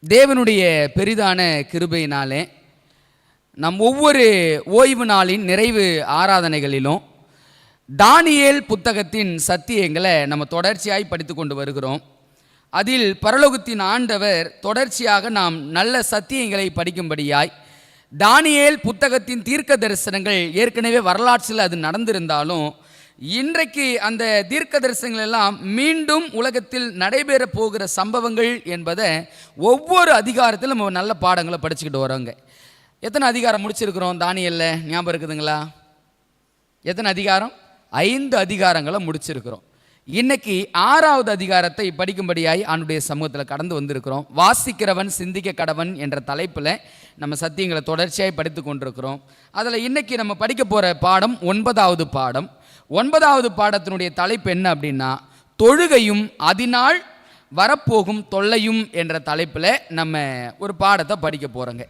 தேவனுடைய பெரிதான கிருபையினாலே நம் ஒவ்வொரு ஓய்வு நாளின் நிறைவு ஆராதனைகளிலும் தானியேல் புத்தகத்தின் சத்தியங்களை நம்ம தொடர்ச்சியாய் படித்து கொண்டு வருகிறோம். அதில் பரலோகத்தின் ஆண்டவர் தொடர்ச்சியாக நாம் நல்ல சத்தியங்களை படிக்கும்படியாய் தானியேல் புத்தகத்தின் தீர்க்க தரிசனங்கள் ஏற்கனவே வரலாற்றில் அது நடந்திருந்தாலும் இன்றைக்கு அந்த தீர்க்க தரிசனங்கள் எல்லாம் மீண்டும் உலகத்தில் நடைபெற போகிற சம்பவங்கள் என்பதை ஒவ்வொரு அதிகாரத்திலும் நம்ம நல்ல பாடங்களை படிச்சுக்கிட்டு வரோங்க. எத்தனை அதிகாரம் முடிச்சிருக்கிறோம் தானியேல்ல ஞாபகம் இருக்குதுங்களா? எத்தனை அதிகாரம்? 5 அதிகாரங்களை முடிச்சிருக்கிறோம். இன்னைக்கு 6வது அதிகாரத்தை படிக்கும்படியாய் ஆண்டுடைய சமூகத்தில் கடந்து வந்திருக்கிறோம். வாசிக்கிறவன் சிந்திக்க கடவன் என்ற தலைப்பில் நம்ம சத்தியங்களை தொடர்ச்சியாய் படித்து கொண்டிருக்கிறோம். அதில் இன்னைக்கு நம்ம படிக்க போகிற பாடம் 9வது பாடம். 9வது பாடத்தினுடைய தலைப்பு என்ன அப்படின்னா, தொழுகையும் அதனால் வரப்போகும் தொல்லையும் என்ற தலைப்பில் நம்ம ஒரு பாடத்தை படிக்க போகிறோங்க.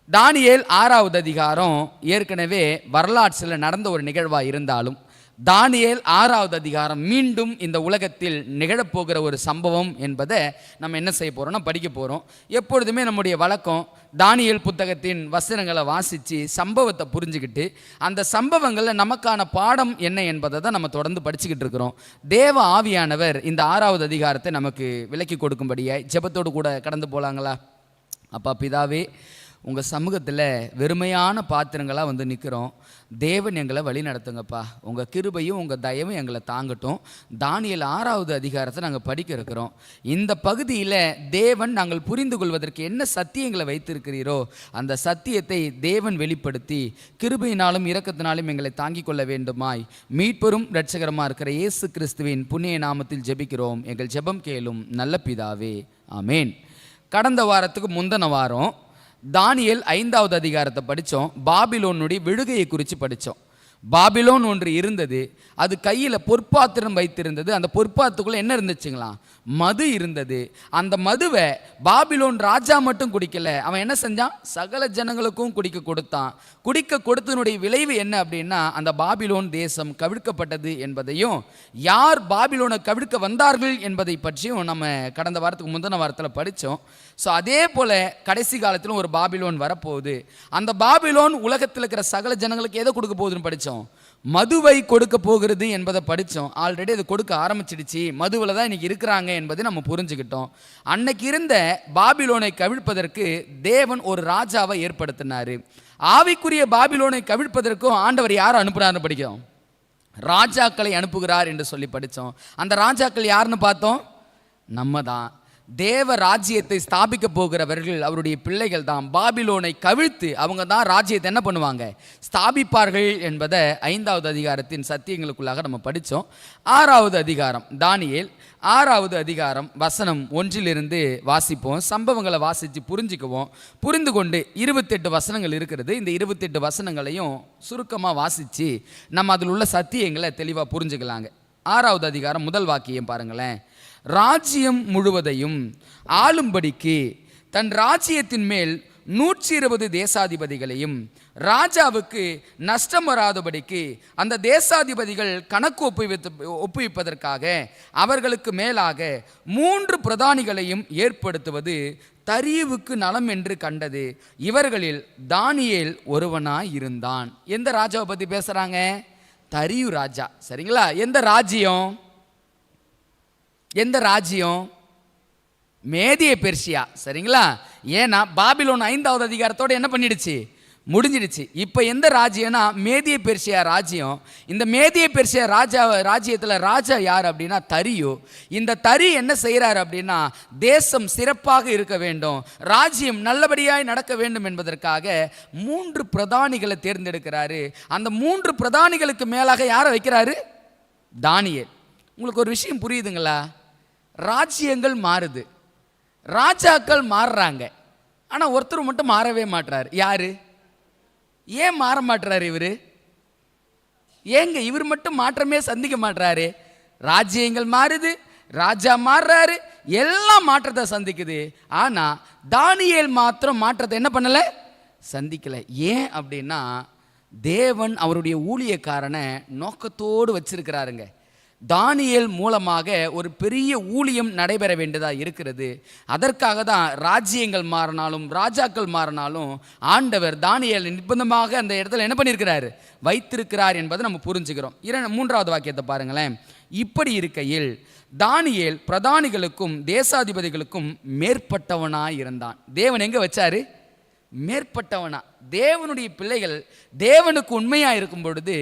தானியேல் 6வது அதிகாரம் ஏற்கனவே வரலாற்றில் நடந்த ஒரு நிகழ்வாக இருந்தாலும் தானியேல் 6வது அதிகாரம் மீண்டும் இந்த உலகத்தில் நிகழப்போகிற ஒரு சம்பவம் என்பதை நம்ம என்ன செய்ய போகிறோம்னா படிக்க போகிறோம். எப்பொழுதுமே நம்முடைய வழக்கம் தானியேல் புத்தகத்தின் வசனங்களை வாசித்து சம்பவத்தை புரிஞ்சுக்கிட்டு அந்த சம்பவங்களில் நமக்கான பாடம் என்ன என்பதை தான் நம்ம தொடர்ந்து படிச்சுக்கிட்டு இருக்கிறோம். தேவ ஆவியானவர் இந்த 6வது அதிகாரத்தை நமக்கு விலக்கி கொடுக்கும்படியாய் ஜெபத்தோடு கூட கடந்து போகலாங்களா? அப்பா பிதாவே, உங்கள் சமூகத்தில் வெறுமையான பாத்திரங்களாக வந்து நிற்கிறோம். தேவன் எங்களை வழி நடத்துங்கப்பா. உங்கள் கிருபையும் உங்கள் தயவும் எங்களை தாங்கட்டும். தானியேல் 6வது அதிகாரத்தை நாங்கள் படிக்க இருக்கிறோம். இந்த பகுதியில் தேவன் நாங்கள் புரிந்து கொள்வதற்கு என்ன சத்தியங்களை வைத்திருக்கிறீரோ அந்த சத்தியத்தை தேவன் வெளிப்படுத்தி கிருபையினாலும் இரக்கத்தினாலும் எங்களை தாங்கிக் கொள்ள வேண்டுமாய் மீட்பெரும் இரட்சகரமாக இருக்கிற இயேசு கிறிஸ்துவின் புண்ணிய நாமத்தில் ஜெபிக்கிறோம். எங்கள் ஜெபம் கேளும் நல்ல பிதாவே, ஆமேன். கடந்த வாரத்துக்கு முந்தின வாரம் தானியேல் 5வது அதிகாரத்தை படித்தோம். பாபிலோனுடைய விழுகையை குறித்து படித்தோம். பாபிலோன் ஒன்று இருந்தது, அது கையில் பொற்பாத்திரம் வைத்திருந்தது. அந்த பொற்பாத்திரத்துக்குள்ளே என்ன இருந்துச்சுங்களாம்? மது இருந்தது. அந்த மதுவை பாபிலோன் ராஜா மட்டும் குடிக்கல, அவன் என்ன செஞ்சான்? சகல ஜனங்களுக்கும் குடிக்க கொடுத்தான். குடிக்க கொடுத்தனுடைய விளைவு என்ன அப்படின்னா, அந்த பாபிலோன் தேசம் கவிழ்க்கப்பட்டது என்பதையும் யார் பாபிலோனை கவிழ்க்க வந்தார்கள் என்பதை பற்றியும் நம்ம கடந்த வாரத்துக்கு முந்தின வாரத்தில் படித்தோம். ஸோ அதே போல் கடைசி காலத்திலும் ஒரு பாபிலோன் வரப்போகுது. அந்த பாபிலோன் உலகத்தில் இருக்கிற சகல ஜனங்களுக்கு எதை கொடுக்க போகுதுன்னு படித்தோம்? மதுவை கொடுக்க போகிறது என்பதை படித்தோம். ஆல்ரெடி அது கொடுக்க ஆரம்பிச்சிடுச்சு. மதுவில் தான் இன்னைக்கு இருக்கிறாங்க என்பதை நம்ம புரிஞ்சுக்கிட்டோம். அன்னைக்கு இருந்த பாபிலோனை கவிழ்ப்பதற்கு தேவன் ஒரு ராஜாவை ஏற்படுத்தினார். ஆவிக்குரிய பாபிலோனை கவிழ்ப்பதற்கும் ஆண்டவர் யாரை அனுப்புனார்னு படிக்கிறோம்? ராஜாக்களை அனுப்புகிறார் என்று சொல்லி படித்தோம். அந்த ராஜாக்கள் யாருன்னு பார்த்தோம்? நம்ம தான். தேவ ராஜ்யத்தை ஸ்தாபிக்க போகிறவர்கள் அவருடைய பிள்ளைகள் தான். பாபிலோனை கவிழ்த்து அவங்க தான் ராஜ்யத்தை என்ன பண்ணுவாங்க? ஸ்தாபிப்பார்கள் என்பதை 5வது அதிகாரத்தின் சத்தியங்களுக்குள்ளாக நம்ம படித்தோம். 6வது அதிகாரம் தானியேல் 6வது அதிகாரம் வசனம் 1 வாசிப்போம். சம்பவங்களை வாசித்து புரிஞ்சுக்குவோம். புரிந்து கொண்டு 28 வசனங்கள் இருக்கிறது. இந்த 28 வசனங்களையும் சுருக்கமாக வாசித்து நம்ம அதில் உள்ள சத்தியங்களை தெளிவாக புரிஞ்சுக்கலாங்க. 6வது அதிகாரம் முதல் வாக்கியம் பாருங்களேன். ராஜ்யம் முழுவதையும் ஆளும்படிக்கு தன் ராஜ்யத்தின் மேல் 120 தேசாதிபதிகளையும் ராஜாவுக்கு நஷ்டம் வராதபடிக்கு அந்த தேசாதிபதிகள் கணக்கு ஒப்புவிப்பதற்காக அவர்களுக்கு மேலாக 3 பிரதானிகளையும் ஏற்படுத்துவது தரியுவுக்கு நலம் என்று கண்டது. இவர்களில் தானியேல் ஒருவனாய் இருந்தான். எந்த ராஜாவை பற்றி பேசுகிறாங்க? தரியு ராஜா. சரிங்களா? எந்த ராஜ்யம்? எந்த ராஜ்யம்? மேதிய பெர்சியா. சரிங்களா? ஏன்னா பாபிலோன் 5வது அதிகாரத்தோடு என்ன பண்ணிடுச்சு? முடிஞ்சிடுச்சு. இப்போ எந்த ராஜ்யம்னா மேதிய பெர்சியா ராஜ்யம். இந்த மேதிய பெர்சியா ராஜ்யத்தில் ராஜா யார் அப்படின்னா தரியு. இந்த தரி என்ன செய்கிறார் அப்படின்னா, தேசம் சிறப்பாக இருக்க வேண்டும், ராஜ்யம் நல்லபடியாய் நடக்க வேண்டும் என்பதற்காக 3 பிரதானிகளை தேர்ந்தெடுக்கிறாரு. அந்த 3 பிரதானிகளுக்கு மேலாக யாரை வைக்கிறாரு? தானியேல். உங்களுக்கு ஒரு விஷயம் புரியுதுங்களா? ராஜ்யங்கள் மாறுது, ராஜாக்கள் மாறுறாங்க, ஆனால் ஒருத்தர் மட்டும் மாறவே மாட்டுறாரு. யாரு? ஏன் மாற மாட்டுறாரு இவர்? ஏங்க இவர் மட்டும் மாற்றமே சந்திக்க மாட்டுறாரு? ராஜ்யங்கள் மாறுது, ராஜா மாறுறாரு, எல்லாம் மாற்றத்தை சந்திக்குது. ஆனால் தானியேல் மாத்திரம் மாற்றத்தை என்ன பண்ணலை? சந்திக்கலை. ஏன் அப்படின்னா தேவன் அவருடைய ஊழியக்காரனை நோக்கத்தோடு வச்சிருக்கிறாருங்க. தானியேல் மூலமாக ஒரு பெரிய ஊழியம் நடைபெற வேண்டியதாக இருக்கிறது. அதற்காக தான் ராஜ்யங்கள் மாறினாலும் ராஜாக்கள் மாறினாலும் ஆண்டவர் தானியேல் நிர்பந்தமாக அந்த இடத்துல என்ன பண்ணியிருக்கிறார், வைத்திருக்கிறார் என்பதை நம்ம புரிஞ்சுக்கிறோம். மூன்றாவது வாக்கியத்தை பாருங்களேன். இப்படி இருக்கையில் தானியேல் பிரதானிகளுக்கும் தேசாதிபதிகளுக்கும் மேற்பட்டவனாய் இருந்தான். தேவன் எங்க வச்சாரு? மேற்பட்டவனா. தேவனுடைய பிள்ளைகள் தேவனுக்கு உண்மையா இருக்கும் பொழுது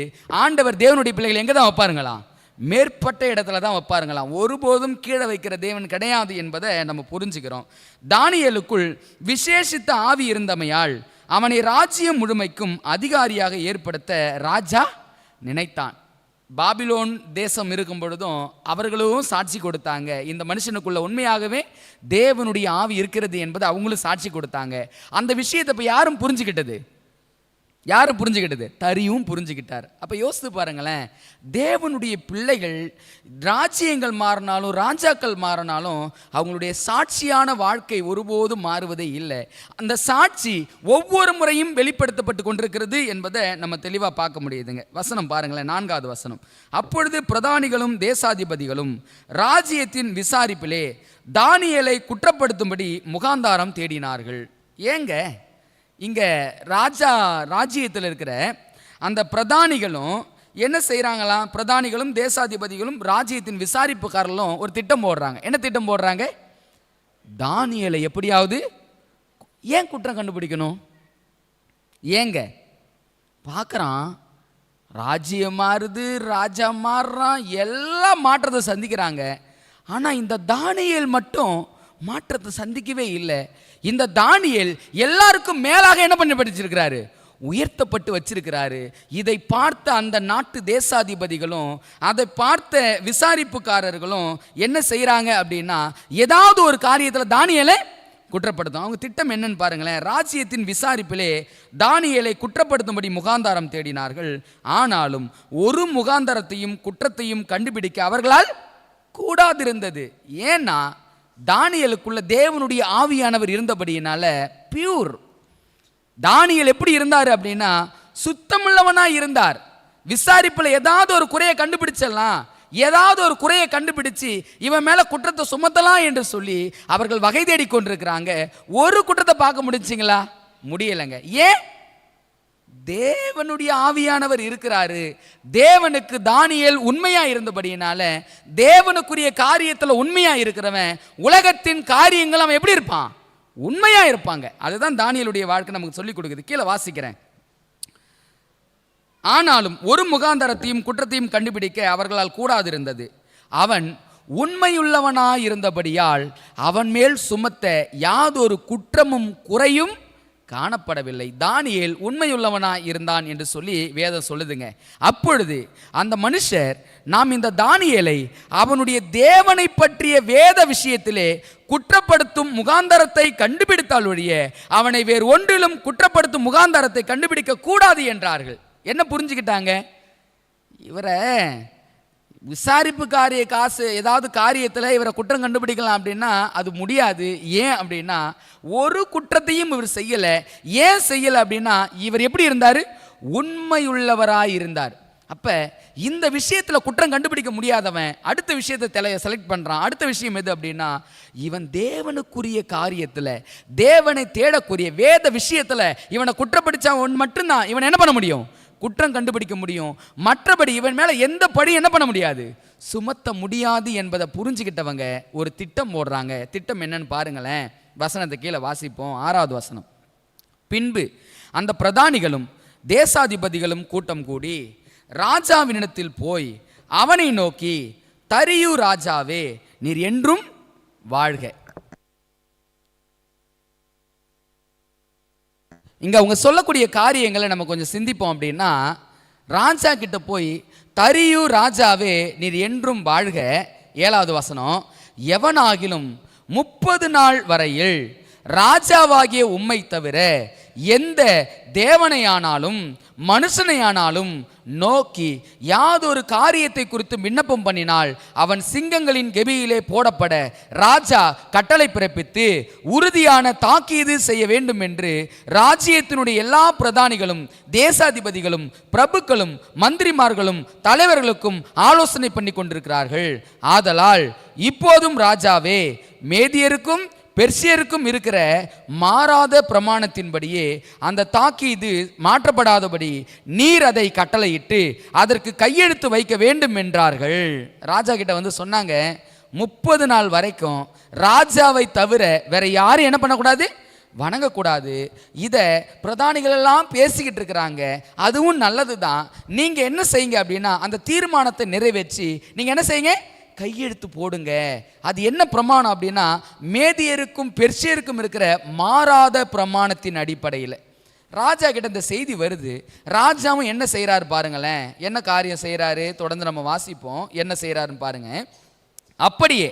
ஆண்டவர் தேவனுடைய பிள்ளைகள் எங்க தான் வைப்பாருங்களாம்? மேற்பட்ட இடத்துல தான் வைப்பாருங்களாம். ஒருபோதும் கீழே வைக்கிற தேவன் கிடையாது என்பதை நம்ம புரிஞ்சுக்கிறோம். தானியேலுக்குள் விசேஷித்த ஆவி இருந்தமையால் அவனை ராஜ்யம் முழுமைக்கும் அதிகாரியாக ஏற்படுத்த ராஜா நினைத்தான். பாபிலோன் தேசம் இருக்கும் பொழுதும் அவர்களும் சாட்சி கொடுத்தாங்க, இந்த மனுஷனுக்குள்ள உண்மையாகவே தேவனுடைய ஆவி இருக்கிறது என்பது அவங்களும் சாட்சி கொடுத்தாங்க. அந்த விஷயத்தை இப்போ யாரும் புரிஞ்சுக்கிட்டது? தரியும் புரிஞ்சுக்கிட்டார். அப்போ யோசித்து பாருங்களேன், தேவனுடைய பிள்ளைகள் ராஜ்யங்கள் மாறினாலும் ராஜாக்கள் மாறினாலும் அவங்களுடைய சாட்சியான வாழ்க்கை ஒருபோதும் மாறுவதே இல்லை. அந்த சாட்சி ஒவ்வொரு முறையும் வெளிப்படுத்தப்பட்டு கொண்டிருக்கிறது என்பதை நம்ம தெளிவாக பார்க்க முடியுதுங்க. வசனம் பாருங்களேன், 4வது வசனம். அப்பொழுது பிரதானிகளும் தேசாதிபதிகளும் ராஜ்யத்தின் விசாரிப்பிலே தானியேலை குற்றப்படுத்தும்படி முகாந்தாரம் தேடினார்கள். ஏங்க இங்கே ராஜ்யத்தில் இருக்கிற அந்த பிரதானிகளும் என்ன செய்கிறாங்களாம்? பிரதானிகளும் தேசாதிபதிகளும் ராஜ்யத்தின் விசாரிப்புக்காரர்களும் ஒரு திட்டம் போடுறாங்க. என்ன திட்டம் போடுறாங்க? தானியேலை எப்படியாவது ஏன் குற்றம் கண்டுபிடிக்கணும்? ஏங்க பார்க்குறான், ராஜ்யம் மாறுது, ராஜா மாறுறான், எல்லாம் மாற்றத்தை சந்திக்கிறாங்க. ஆனால் இந்த தானியேல் மட்டும் மாற்றத்தை சந்திக்கவே இல்லை. இந்த தானியேல் எல்லாருக்கும் மேலாக என்ன பண்ணி படிச்சிருக்கிறாரு? உயர்த்தப்பட்டு வச்சிருக்கிறாரு. இதை பார்த்த அந்த நாட்டு தேசாதிபதிகளும் அதை பார்த்த விசாரிப்புக்காரர்களும் என்ன செய்கிறாங்க அப்படின்னா, ஏதாவது ஒரு காரியத்தில் தானியேலை குற்றப்படுத்தும். அவங்க திட்டம் என்னன்னு பாருங்களேன். ராஜ்யத்தின் விசாரிப்பிலே தானியேலை குற்றப்படுத்தும்படி முகாந்தாரம் தேடினார்கள். ஆனாலும் ஒரு முகாந்தாரத்தையும் குற்றத்தையும் கண்டுபிடிக்க அவர்களால் கூடாதிருந்தது. ஏன்னா தானியேலுக்குள்ள தேவனுடைய ஆவியானவர் இருந்தபடியினால பியூர். தானியேல் எப்படி இருந்தார் அப்படின்னா சுத்தமுள்ளவனா இருந்தார். விசாரிப்பில் ஏதாவது ஒரு குறையை கண்டுபிடிச்சிடலாம், ஏதாவது ஒரு குறையை கண்டுபிடிச்சு இவன் மேல குற்றத்தை சுமத்தலாம் என்று சொல்லி அவர்கள் வகை தேடி கொண்டிருக்கிறாங்க. ஒரு குற்றத்தை பார்க்க முடிஞ்சிங்களா? முடியலைங்க. ஏன்? தேவனுடைய ஆவியானவர் இருக்கிறாரு. தேவனுக்கு தானியேல் உண்மையா இருந்தபடியினால தேவனுக்குரிய காரியத்தில் உண்மையா இருக்கிறவன் உலகத்தின் காரியங்கள் அவன் எப்படி இருப்பான்? உண்மையா இருப்பாங்க. அதுதான் தானியேலுடைய வாழ்க்கை நமக்கு சொல்லிக் கொடுக்குது. கீழே வாசிக்கிறேன். ஆனாலும் ஒரு முகாந்தரத்தையும் குற்றத்தையும் கண்டுபிடிக்க அவர்களால் கூடாதிருந்தது. அவன் உண்மையுள்ளவனாயிருந்தபடியால் அவன் மேல் சுமத்த யாதொரு குற்றமும் குறையும் காணப்படவில்லை. தானியேல் உண்மையுள்ளவனாய் இருந்தான் என்று சொல்லி வேதம் சொல்லுதுங்க. அப்பொழுது அந்த மனுஷர், நாம் இந்த தானியேலை அவனுடைய தேவனை பற்றிய வேத விஷயத்திலே குற்றப்படுத்தும் முகாந்தரத்தை கண்டுபிடித்தால் ஒழிய அவனை வேறு ஒன்றிலும் குற்றப்படுத்தும் முகாந்தரத்தை கண்டுபிடிக்க கூடாது என்றார்கள். என்ன புரிஞ்சுக்கிட்டாங்க? இவரை விசாரிப்பு காசு ஏதாவது காரியத்தில் இவரை குற்றம் கண்டுபிடிக்கலாம் அப்படின்னா அது முடியாது. ஏன் அப்படின்னா ஒரு குற்றத்தையும் இவர் செய்யலை. ஏன் செய்யலை அப்படின்னா இவர் எப்படி இருந்தார்? உண்மையுள்ளவராய் இருந்தார். அப்போ இந்த விஷயத்தில் குற்றம் கண்டுபிடிக்க முடியாதவன் அடுத்த விஷயத்தை செலக்ட் பண்ணுறான். அடுத்த விஷயம் எது அப்படின்னா இவன் தேவனுக்குரிய காரியத்தில் தேவனை தேடக்கூடிய வேத விஷயத்தில் இவனை குற்றப்படுத்தா மட்டும்தான் இவன் என்ன பண்ண முடியும்? குற்றம் கண்டுபிடிக்க முடியும். மற்றபடி இவன் மேல எந்த படி என்ன பண்ண முடியாது? சுமத்த முடியாது என்பதை புரிஞ்சுக்கிட்டவங்க ஒரு திட்டம் போடுறாங்க. திட்டம் என்னன்னு பாருங்களேன். வசனத்தை கீழே வாசிப்போம். 6வது வசனம். பின்பு அந்த பிரதானிகளும் தேசாதிபதிகளும் கூட்டம் கூடி ராஜாவினிடத்தில் போய் அவனை நோக்கி, தரியு ராஜாவே, நீர் என்றும் வாழ்க. இங்கே அவங்க சொல்லக்கூடிய காரியங்களை நம்ம கொஞ்சம் சிந்திப்போம். அப்படின்னா ராஜா கிட்ட போய், தரியு ராஜாவே நீர் என்றும் வாழ்க. 7வது வசனம். எவனாகிலும் 30 நாள் வரையில் ராஜாவாகிய உம்மை தவிர எந்த தேவனையானாலும் மனுஷனையானாலும் நோக்கி யாதொரு காரியத்தை குறித்து விண்ணப்பம் பண்ணினால் அவன் சிங்கங்களின் கெபியிலே போடப்பட ராஜா கட்டளை பிறப்பித்து உறுதியான தாக்கீது செய்ய வேண்டும் என்று ராஜ்யத்தினுடைய எல்லா பிரதானிகளும் தேசாதிபதிகளும் பிரபுக்களும் மந்திரிமார்களும் தலைவர்களுக்கும் ஆலோசனை பண்ணி கொண்டிருக்கிறார்கள். ஆதலால் இப்போதும் ராஜாவே, மேதியருக்கும் பெர்சியருக்கும் இருக்கிற மாறாத பிரமாணத்தின்படியே அந்த தாக்கீது மாற்றப்படாதபடி நீர் அதை கட்டளையிட்டு அதற்கு கையெழுத்து வைக்க வேண்டும் என்றார்கள். ராஜா கிட்ட வந்து சொன்னாங்க, 30 நாள் வரைக்கும் ராஜாவை தவிர வேற யாரும் என்ன பண்ணக்கூடாது, வணங்கக்கூடாது. இதை பிரதானிகள் எல்லாம் பேசிக்கிட்டு இருக்கிறாங்க, அதுவும் நல்லது தான். நீங்கள் என்ன செய்யுங்க அப்படின்னா, அந்த தீர்மானத்தை நிறைவேற்றி நீங்கள் என்ன செய்யுங்க, கையெழுத்து போடுங்க. அது என்ன பிரமாணம் அப்படின்னா, மேதியருக்கும் பெர்சியருக்கும் இருக்கிற மாறாத பிரமாணத்தின் அடிப்படையில். ராஜா கிட்ட இந்த செய்தி வருது. ராஜாவும் என்ன செய்கிறாரு பாருங்களேன், என்ன காரியம் செய்கிறாரு, தொடர்ந்து நம்ம வாசிப்போம். என்ன செய்கிறாருன்னு பாருங்க. அப்படியே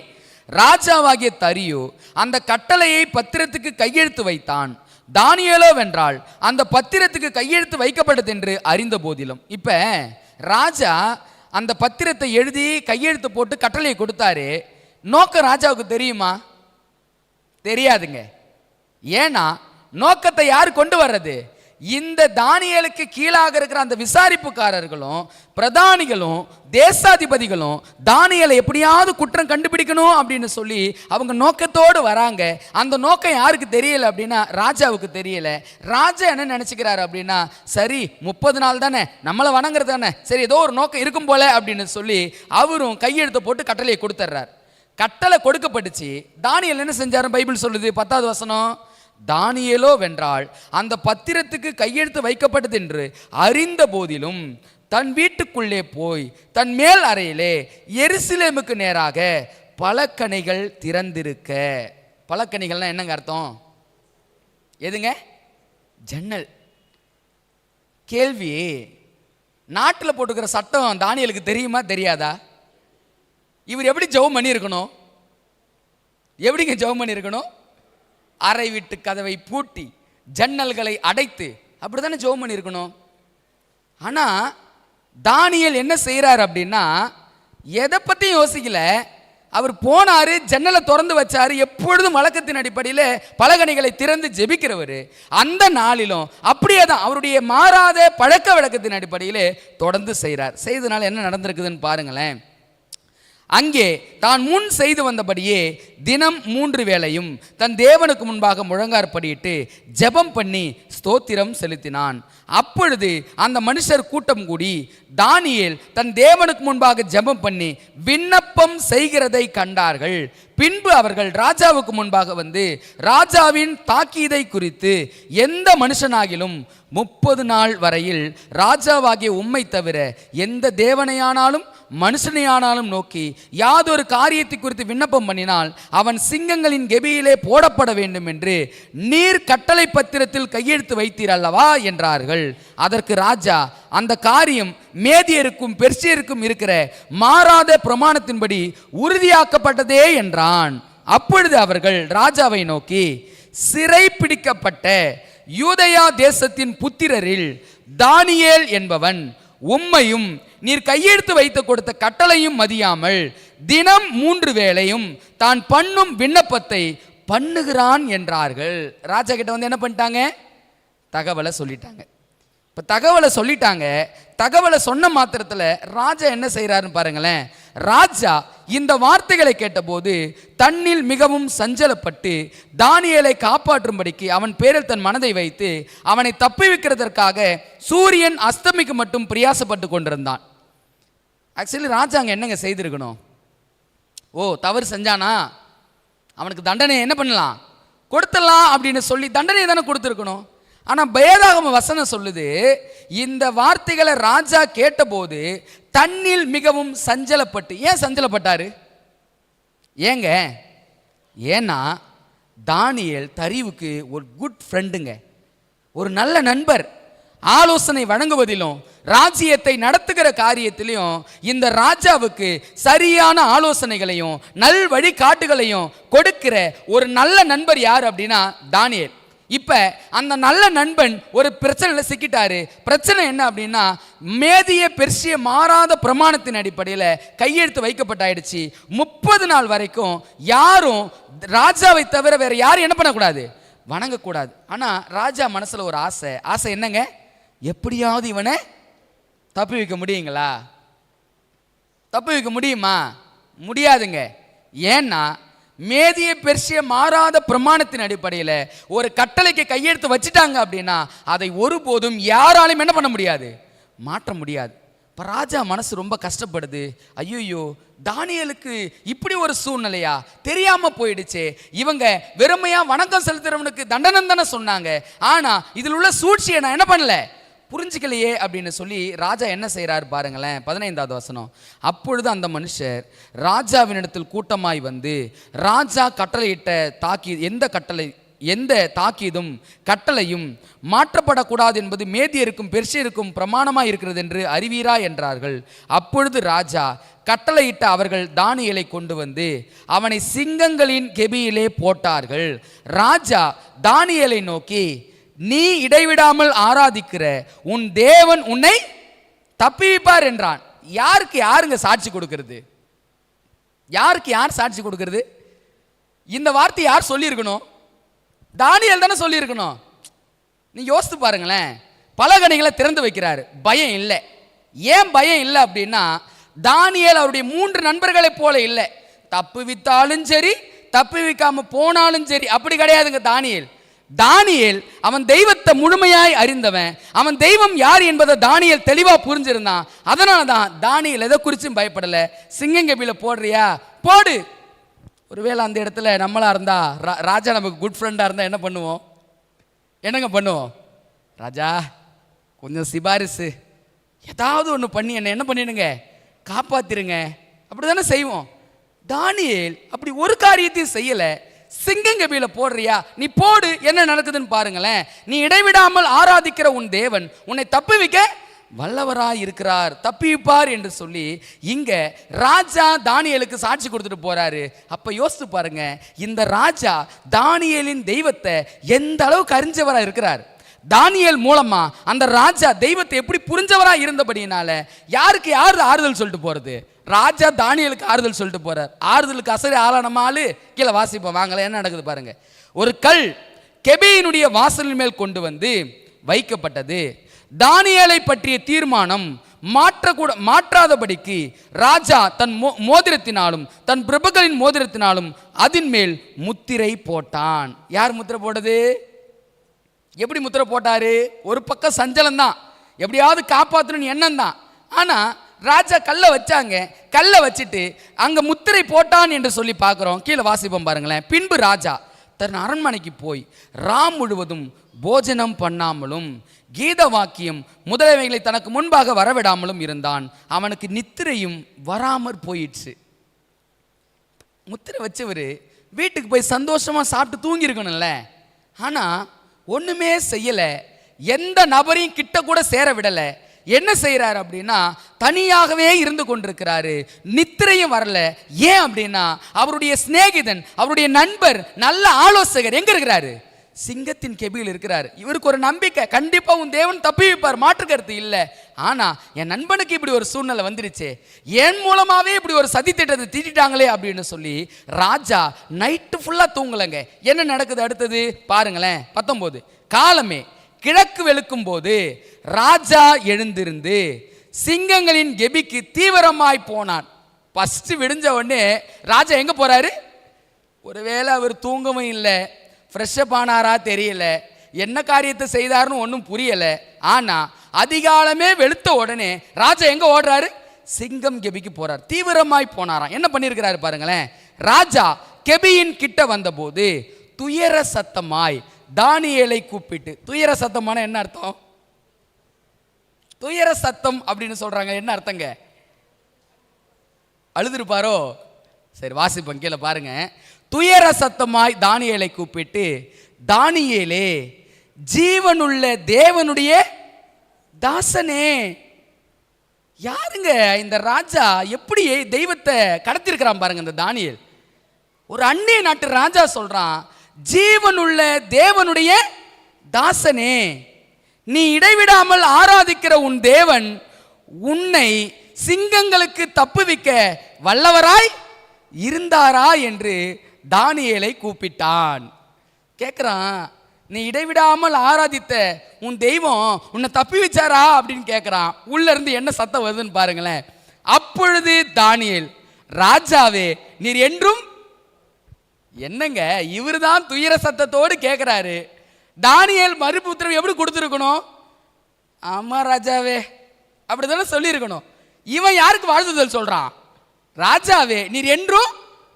ராஜாவாகிய தரியு அந்த கட்டளையை பத்திரத்துக்கு கையெழுத்து வைத்தான். தானியேலோ வென்றால் அந்த பத்திரத்துக்கு கையெழுத்து வைக்கப்பட்டது என்று அறிந்த போதிலும். இப்போ ராஜா அந்த பத்திரத்தை எழுதி கையெழுத்து போட்டு கட்டளையை கொடுத்தாரு. நோக்கம் ராஜாவுக்கு தெரியுமா? தெரியாதுங்க. ஏன்னா நோக்கத்தை யார் கொண்டு வர்றது? இந்த தானியேலுக்கு கீழாக இருக்கிற அந்த விசாரிப்புக்காரர்களும் பிரதானிகளும் தேசாதிபதிகளும் தானியேலை எப்படியாவது குற்றம் கண்டுபிடிக்கணும் அப்படின்னு சொல்லி அவங்க நோக்கத்தோடு வராங்க. அந்த நோக்கம் யாருக்கு தெரியல அப்படின்னா, ராஜாவுக்கு தெரியல. ராஜா என்ன நினைச்சுக்கிறாரு அப்படின்னா, சரி 30 நாள் தானே, நம்மளை வணங்குறது தானே, சரி ஏதோ ஒரு நோக்கம் இருக்கும் போல அப்படின்னு சொல்லி அவரும் கையெழுத்து போட்டு கட்டளையை கொடுத்துட்றார். கட்டளை கொடுக்கப்பட்டுச்சு. தானியேல் என்ன செஞ்சாரு? பைபிள் சொல்லுது 10வது வசனம், தானியேலோ வென்றால் அந்த பத்திரத்துக்கு கையெழுத்து வைக்கப்பட்டது என்று அறிந்த போதிலும் தன் வீட்டுக்குள்ளே போய் தன் மேல் அறையிலே எருசலேமுக்கு நேராக பலகணிகள் திறந்திருக்க. பலகணிகள்னா என்னங்க அர்த்தம்? எதுங்க? ஜன்னல். கேள்வி, நாட்டில் போட்டுக்கிற சட்டம் தானியேலுக்கு தெரியுமா தெரியாதா? இவர் எப்படி ஜெபம் பண்ணியிருக்கணும்? எப்படிங்க ஜெபம் பண்ணியிருக்கணும்? அறை வீட்டு கதவை பூட்டி ஜன்னல்களை அடைத்து அப்படி தானே ஜெபம் பண்ணியிருக்கணும். ஆனால் தானியேல் என்ன செய்கிறார் அப்படின்னா, எதை பற்றியும் யோசிக்கல. அவர் போனார், ஜன்னலை திறந்து வச்சார். எப்பொழுதும் வழக்கத்தின் அடிப்படையில் பலகணிகளை திறந்து ஜெபிக்கிறவர். அந்த நாளிலும் அப்படியே தான் அவருடைய மாறாத பழக்க வழக்கத்தின் அடிப்படையில் தொடர்ந்து செய்கிறார். செய்தனால என்ன நடந்திருக்குதுன்னு பாருங்களேன். அங்கே தான் முன் செய்து வந்தபடியே தினம் 3 வேளையும் தன் தேவனுக்கு முன்பாக முழங்காற்படியிட்டு ஜெபம் பண்ணி ஸ்தோத்திரம் செலுத்தினான். அப்பொழுது அந்த மனுஷர் கூட்டம் கூடி தானியேல் தன் தேவனுக்கு முன்பாக ஜெபம் பண்ணி விண்ணப்பம் செய்கிறதை கண்டார்கள். பின்பு அவர்கள் ராஜாவுக்கு முன்பாக வந்து ராஜாவின் தாக்கீதை குறித்து எந்த மனுஷனாகிலும் 30 நாள் வரையில் ராஜாவாகிய உம்மை தவிர எந்த தேவனையானாலும் மனுஷனையானாலும் நோக்கி யாதொரு காரியத்தை குறித்து விண்ணப்பம் பண்ணினால் அவன் சிங்கங்களின் கெபியிலே போடப்பட வேண்டும் என்று நீர் கட்டளை பத்திரத்தில் கையெழுத்து வைத்தீர் அல்லவா என்றார்கள். அதற்கு ராஜா, அந்த காரியம் மேதியருக்கும் பெர்சியருக்கும் இருக்கிற மாறாத பிரமாணத்தின்படி உறுதியாக்கப்பட்டதே என்றான். அப்பொழுது அவர்கள் ராஜாவை நோக்கி, சிறை பிடிக்கப்பட்ட யூதயா தேசத்தின் புத்திரரில் தானியேல் என்பவன் உம்மையும் நீர் கையெழுத்து வைத்து கொடுத்த கட்டளையும் மதியாமல் தினம் 3 வேளையும் தான் பண்ணும் விண்ணப்பத்தை பண்ணுகிறான் என்றார்கள். ராஜா கிட்ட வந்து என்ன பண்ணிட்டாங்க? தகவலை சொல்லிட்டாங்க. இப்போ தகவலை சொல்லிட்டாங்க. தகவலை சொன்ன மாத்திரத்தில் ராஜா என்ன செய்கிறாருன்னு பாருங்களேன். ராஜா இந்த வார்த்தைகளை கேட்டபோது தன்னில் மிகவும் சஞ்சலப்பட்டு தானியேலை காப்பாற்றும்படிக்கு அவன் பேரில் தன் மனதை வைத்து அவனை தப்புவிக்கிறதற்காக சூரியன் அஸ்தமிக்கு மட்டும் பிரயாசப்பட்டு கொண்டிருந்தான். ஆக்சுவலி ராஜா அங்கே என்னங்க செய்திருக்கணும்? தவறு செஞ்சானா அவனுக்கு தண்டனை என்ன பண்ணலாம், கொடுத்துடலாம் அப்படின்னு சொல்லி தண்டனை தானே கொடுத்துருக்கணும். ஆனால் வேதாகம வசனம் சொல்லுது, இந்த வார்த்தைகளை ராஜா கேட்டபோது தன்னில் மிகவும் சஞ்சலப்பட்டு. ஏன் சஞ்சலப்பட்டாரு? ஏங்க, ஏன்னா தானியேல் தரிவுக்கு ஒரு குட் ஃப்ரெண்டுங்க, ஒரு நல்ல நண்பர். ஆலோசனை வழங்குவதிலும் ராஜ்யத்தை நடத்துகிற காரியத்திலையும் இந்த ராஜாவுக்கு சரியான ஆலோசனைகளையும் நல் வழிகாட்டுகளையும் கொடுக்கிற ஒரு நல்ல நண்பர் யார் அப்படின்னா தானியேல். இப்ப அந்த நல்ல நண்பன் ஒரு பிரச்சனையில சிக்கிட்டாரு. பிரச்சனை என்ன அப்படின்னா, மேதிய பெர்சிய மாறாத பிரமாணத்தின் அடிப்படையில் கையெழுத்து வைக்கப்பட்டாயிடுச்சு. 30 நாள் வரைக்கும் யாரும் ராஜாவை தவிர வேற யாரும் என்ன பண்ணக்கூடாது, வணங்கக்கூடாது. ஆனா ராஜா மனசுல ஒரு ஆசை என்னங்க, எப்படியாவது இவனை தப்பி வைக்க முடியுங்களா? தப்பி வைக்க முடியுமா? முடியாதுங்க. ஏன்னா மேதிய பெர்சிய மாறாத பிரமாணத்தின் அடிப்படையில் ஒரு கட்டளைக்கு கையெழுத்து வச்சுட்டாங்க அப்படின்னா அதை ஒருபோதும் யாராலும் என்ன பண்ண முடியாது, மாற்ற முடியாது. இப்போ ராஜா மனசு ரொம்ப கஷ்டப்படுது. ஐயோ, தானியேலுக்கு இப்படி ஒரு சூழ்நிலையா, தெரியாம போயிடுச்சு. இவங்க வெறுமையா வணக்கம் செலுத்துறவனுக்கு தண்டனை தானே சொன்னாங்க, ஆனா இதில் உள்ள சூழ்ச்சியை நான் என்ன பண்ணல, புரிஞ்சுக்கலையே அப்படின்னு சொல்லி ராஜா என்ன செய்கிறார் பாருங்களேன். 15வது வசனம். அப்பொழுது அந்த மனுஷர் ராஜாவினிடத்தில் கூட்டமாய் வந்து, ராஜா கட்டளையிட்ட எந்த தாக்கீதும் கட்டளையும் மாற்றப்படக்கூடாது என்பது மேதியருக்கும் பெர்சியருக்கும் பிரமாணமாய் இருக்கிறது என்று அறிவீரா என்றார்கள். அப்பொழுது ராஜா கட்டளையிட்ட அவர்கள் தானியேலை கொண்டு வந்து அவனை சிங்கங்களின் கெபியிலே போட்டார்கள். ராஜா தானியேலை நோக்கி, நீ இடைவிடாமல் ஆராதிக்கிற உன் தேவன் உன்னை தப்பிவிப்பார் என்றான். யாருங்க சாட்சி கொடுக்கிறது? யாருக்கு யார் சாட்சி கொடுக்கிறது? இந்த வார்த்தை யார் சொல்லியிருக்கணும்? தானியேல் தானே சொல்லியிருக்கணும். நீ யோசித்து பாருங்களேன். பலகணிகளை திறந்து வைக்கிறாரு, பயம் இல்லை. ஏன் பயம் இல்லை அப்படின்னா, தானியேல் அவருடைய 3 நண்பர்களை போல இல்லை. தப்பு வித்தாலும் சரி, தப்பு வைக்காம போனாலும் சரி, அப்படி கிடையாதுங்க. தானியேல் அவன் தெய்வத்தை முழுமையாய் அறிந்தவன். அவன் தெய்வம் யார் என்பதை தானியேல் தெளிவா புரிஞ்சிருந்தான். அதனால தான் தானியேல் எதை குறிச்சும் பயப்படல. சிங்கங்கபில போடுறியா போடு. ஒருவேளை அந்த இடத்துல நம்மளா இருந்தா, ராஜா நமக்கு குட் ஃப்ரெண்டா இருந்தா என்ன பண்ணுவோம்? என்னங்க பண்ணுவோம்? ராஜா கொஞ்சம் சிபாரிசு ஏதாவது ஒன்று பண்ணி என்ன பண்ணிடுங்க, காப்பாத்திருங்க, அப்படிதானே செய்வோம். தானியேல் அப்படி ஒரு காரியத்தையும் செய்யல. சிங்கங்கபில போடுறியா, நீ போடு, என்ன நடக்குதுன்னு பாருங்களேன். நீ இடைவிடாமல் ஆராதிக்கிற உன் தேவன் உன்னை தப்புவிக்க வல்லவராய் இருக்கிறார், தப்பிப்பார் என்று சொல்லி இங்க ராஜா தானியேலுக்கு சாட்சி கொடுத்துட்டு போறாரு. அப்ப யோசித்து பாருங்க, இந்த ராஜா தானியேலின் தெய்வத்தை எந்த அளவுக்கு அறிஞ்சவரா இருக்கிறார். தானியேல் மூலமா அந்த ராஜா தெய்வத்தை எப்படி புரிஞ்சவரா இருந்தபடினால யாருக்கு யாரு ஆறுதல் சொல்லிட்டு போறது? ராஜா தானியேலுக்கு ஆறுதல் சொல்லிட்டு போறார். ஆறுதலுக்கு அசரி ஆளான ஆளு கீழே வாசிப்போம் வாங்கல, என்ன நடக்குது பாருங்க. ஒரு கல் கெபியினுடைய வாசலின் மேல் கொண்டு வந்து வைக்கப்பட்டது. தானியேலை பற்றிய தீர்மானம் மாற்றாதபடிக்கு ராஜா தன் மோதிரத்தினாலும் தன் பிரபுக்களின் மோதிரத்தினாலும் அதன் மேல் முத்திரை போட்டான். யார் முத்திரை போட்டது? எப்படி முத்திரை போட்டாரு? ஒரு பக்கம் சஞ்சலம் தான், எப்படியாவது காப்பாற்றணும் எண்ணம் தான். ஆனா ராஜா கல்லை வச்சாங்க. கல்லை வச்சுட்டு அங்க முத்திரை போட்டான் என்று சொல்லி பார்க்கிறோம். கீழே வாசிப்போம் பாருங்களேன். பின்பு ராஜா தன் அரண்மனைக்கு போய் ராம் முழுவதும் போஜனம் பண்ணாமலும் கீத வாக்கியம் முதலவைகளை தனக்கு முன்பாக வரவிடாமலும் இருந்தான். அவனுக்கு நித்திரையும் வராமற் போயிடுச்சு. முத்திரை வச்சவர் வீட்டுக்கு போய் சந்தோஷமா சாப்பிட்டு தூங்கி இருக்கணும்ல. ஆனா ஒண்ணுமே செய்யல, எந்த நபரையும் கிட்ட கூட சேர விடல. என்ன செய்யறாரு அப்படின்னா, தனியாகவே இருந்து கொண்டிருக்கிறாரு. நித்திரையும் வரல. ஏன் அப்படின்னா, அவருடைய சிநேகிதன், அவருடைய நண்பர், நல்ல ஆலோசகர் எங்க இருக்கிறாரு? சிங்கத்தின் கெபியில் இருக்கிறார். இவருக்கு ஒரு நம்பிக்கை, கண்டிப்பா உன் தேவன் தப்பி வைப்பார், மாற்று கருத்து இல்லை. ஆனா என் நண்பனுக்கு இப்படி ஒரு சூழ்நிலை வந்துருச்சு, என் மூலமாவே இப்படி ஒரு சதி திட்டத்தை தீட்டிட்டாங்களே அப்படின்னு சொல்லி ராஜா நைட்டு ஃபுல்லா தூங்கலங்க. என்ன நடக்குது அடுத்தது பாருங்களேன். 19. காலமே கிழக்கு வெளுக்கும் போது ராஜா எழுந்திருந்து சிங்கங்களின் கெபிக்கு தீவிரமாய் போனான். ஃபர்ஸ்ட் விடிஞ்ச உடனே ராஜா எங்க போறாரு? ஒருவேளை அவர் தூங்கவும் இல்லை, ஃப்ரெஷ்அப் ஆனாரா தெரியல, என்ன காரியத்தை செய்தாருன்னு ஒன்றும் புரியல. ஆனா அதிகாலமே வெளுத்த உடனே ராஜா எங்க ஓடுறாரு? சிங்கம் கெபிக்கு போறார். தீவிரமாய் போனாராம். என்ன பண்ணிருக்கிறாரு பாருங்களேன். ராஜா கெபியின் கிட்ட வந்தபோது துயர சத்தமாய் தானியேலை கூப்பிட்டு, துயர சத்தமான என்ன அர்த்தம்? துயர சத்தம் அப்படின்னு சொல்றாங்க, என்ன அர்த்தங்க? அழுதுருப்பாரோ? சரி வாசிப்போம், கீழே பாருங்க. துயர சத்தமாய் தானியேலை கூப்பிட்டு, தானியேலே ஜீவனுள்ள தேவனுடைய தாசனே. யாருங்க இந்த ராஜா? எப்படி தெய்வத்தை கடத்திருக்கிறான் பாருங்க இந்த தானியேல். ஒரு அந்நிய நாட்டு ராஜா சொல்றான், ஜீவனுள்ள தேவனுடைய தாசனே, நீ இடைவிடாமல் ஆராதிக்கிற உன் தேவன் உன்னை சிங்கங்களுக்கு தப்புவிக்க வல்லவராய் இருந்தாரா என்று தானியேலை கூப்பிட்டான். கேட்குறான், நீ இடைவிடாமல் ஆராதித்த உன் தெய்வம் உன்னை தப்பி வச்சாரா அப்படின்னு கேட்குறான். உள்ள இருந்து என்ன சத்தம் வருதுன்னு பாருங்களேன். அப்பொழுது தானியேல், ராஜாவே நீர் என்றும், என்னங்க இவர் தான் துயர சத்தத்தோடு கேட்குறாரு. தானியேல் மறுப்பு உத்தரவு எப்படி கொடுத்துருக்கணும்? ஆமா ராஜாவே அப்படிதானே சொல்லியிருக்கணும். இவன் யாருக்கு வாழ்த்துதல் சொல்றான்? ராஜாவே நீர் என்றும்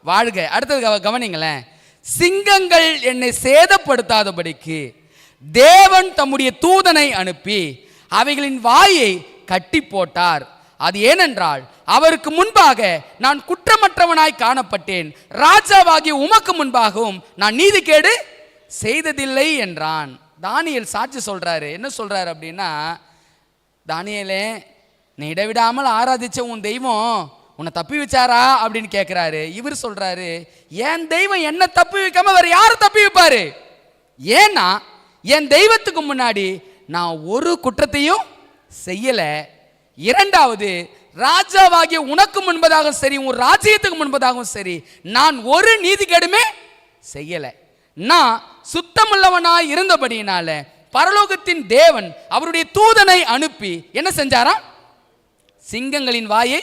வாழ்க. அடுத்தது கவனிங்களேன். சிங்கங்கள் என்னை சேதப்படுத்தாதபடிக்கு தேவன் தம்முடைய தூதனை அனுப்பி அவைகளின் வாயை கட்டி போட்டார். அது ஏனென்றால் அவருக்கு முன்பாக நான் குற்றமற்றவனாய் காணப்பட்டேன், ராஜாவாகிய உமக்கு முன்பாகவும் நான் நீதிகேடு செய்ததில்லை என்றான். தானியேல் சாட்சி சொல்றாரு. என்ன சொல்றாரு அப்படின்னா, தானியேலே நீ இடைவிடாமல் ஆராதிச்ச உன் தெய்வம் உன்னை தப்பி வச்சாரா அப்படின்னு கேட்கிறாரு. இவர் சொல்றாரு, என் தெய்வம் என்ன தப்பி வைக்காம வேற யாரும் தப்பி வைப்பாரு? ஏன்னா என் தெய்வத்துக்கு முன்னாடி நான் ஒரு குற்றத்தையும் செய்யல. இரண்டாவது, ராஜாவாகிய உனக்கு முன்பதாகவும் சரி உன் ராஜ்யத்துக்கு முன்பதாகவும் சரி நான் ஒரு நீதிகேடுமே செய்யல. நான் சுத்தமுள்ளவனாய் இருந்தபடியினால பரலோகத்தின் தேவன் அவருடைய தூதனை அனுப்பி என்ன செஞ்சாரா? சிங்கங்களின் வாயை.